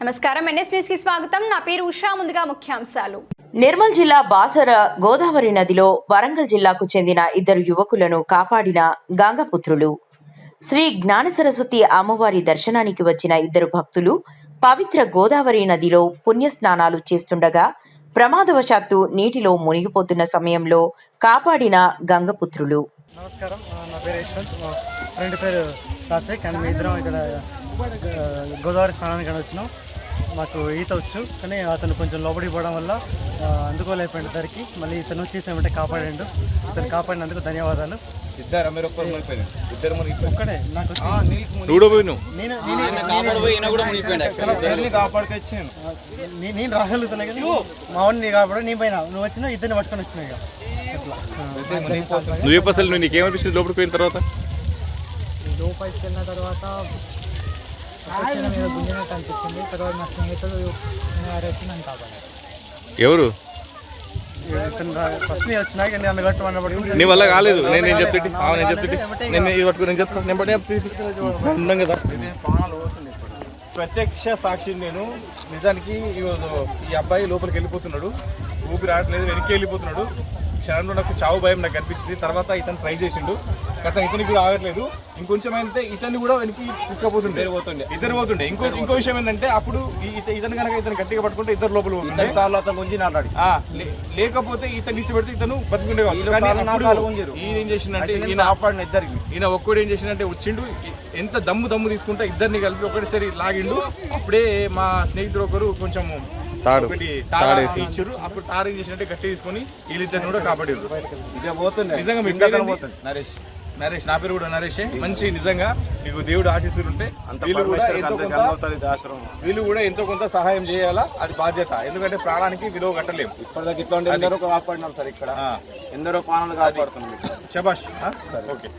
నమస్కారం, NS news కి స్వాగతం. నా పేరు ఉషా. ముందుగా ముఖ్యాంశాలు. నిర్మల్ జిల్లా బాసర గోదావరి నదిలో వరంగల్ జిల్లాకు చెందిన ఇద్దరు యువకులను కాపాడిన గంగపుత్రులు. శ్రీ జ్ఞాన సరస్వతి అమ్మవారి దర్శనానికి వచ్చిన ఇద్దరు భక్తులు పవిత్ర గోదావరి నదిలో పుణ్యస్నానాలు చేస్తుండగా ప్రమాదవశాత్తు నీటిలో మునిగిపోతున్న సమయంలో కాపాడిన గంగపుత్రులు. నమస్కారం, నా పేరు యశ్వంత్, ఫ్రెండ్ పేరు సాత్విక్. అండ్ మీ ఇద్దరం ఇక్కడ గోదావరి స్నానానికి వచ్చినాం. మాకు ఈత వచ్చు, కానీ అతను కొంచెం లోపలికి పోవడం వల్ల అందుకోలేకపోయింది ఇద్దరికి. మళ్ళీ ఇతను తీసేమంటే కాపాడాడు. ఇతను కాపాడినందుకు ధన్యవాదాలు. ఒక్కడే నాకు నేను రాగలుగుతున్నా కానీ మా వాడిని కాపాడు. నీ పైన నువ్వు వచ్చినా ఇద్దరిని పట్టుకొని వచ్చినాయి. నువ్వు అసలు నువ్వు నీకేమనిపిస్తుంది లోపలికి పోయిన తర్వాత? లోపలికి వెళ్ళిన తర్వాత మీద గుంజినట్టు అనిపించింది. తర్వాత నా స్నేహితులు వచ్చి నన్ను కాపాడారు. ఎవరు? ఫస్ట్ నేను వచ్చినా కానీ నన్ను గట్టు అన్నప్పుడు నీ వల్ల కాలేదు. నేను చెప్తుంటే నేను ఇది పట్టుకుని నేను చెప్తాను. నేను పట్టే ఉన్నాం కదా. ప్రత్యక్ష సాక్షి నేను. నిజానికి ఈ అబ్బాయి లోపలికి వెళ్ళిపోతున్నాడు, ఊపిరి ఆడలేదు, వెనక్కి వెళ్ళిపోతున్నాడు. క్షణంలో నాకు చావు భయం నాకు అనిపించింది. తర్వాత ఇతను ట్రై చేసిండు, గత ఇతనికి కూడా ఆగట్లేదు. ఇంకొంచెం అయితే ఇతన్ని కూడా వెనక్కి తీసుకుపోతుండే, ఇద్దరు పోతుండే. ఇంకో విషయం ఏంటంటే అప్పుడు ఇతను కనుక ఇతను గట్టిగా పట్టుకుంటే ఇద్దరు లోపల పోతుండే. అతను గుంజి నాటాడు. లేకపోతే ఇతను ఇచ్చి పెడితే ఇతను బతుకుండే. ఈయన ఏం చేసిందంటే ఈయన ఒక్కడు ఏం చేసిందంటే వచ్చిండు, ఎంత దమ్ము తీసుకుంటే ఇద్దరిని కలిపి ఒకటిసారి లాగిండు. అప్పుడే మా స్నేహితుడు ఒకరు కొంచెం తాడేసి ఇచ్చారు. అప్పుడు తారు ఏం చేసినట్టే గట్టి తీసుకొని వీళ్ళిద్దరిని కూడా కాపాడారు. నిజంగా నరేష్, నా పేరు కూడా నరేషే. మంచి నిజంగా మీకు దేవుడు ఆశీస్సులు ఉంటే వీళ్ళు కూడా ఎంతో కొంత సహాయం చేయాలా, అది బాధ్యత. ఎందుకంటే ప్రాణానికి విలువ కట్టలేము. ఇప్పటిదాకా ఎందరో కాపాడినాం సార్, ఇక్కడ ఎందరో ప్రాణాలు కాపాడుతున్నాం. శభాష్. ఓకే.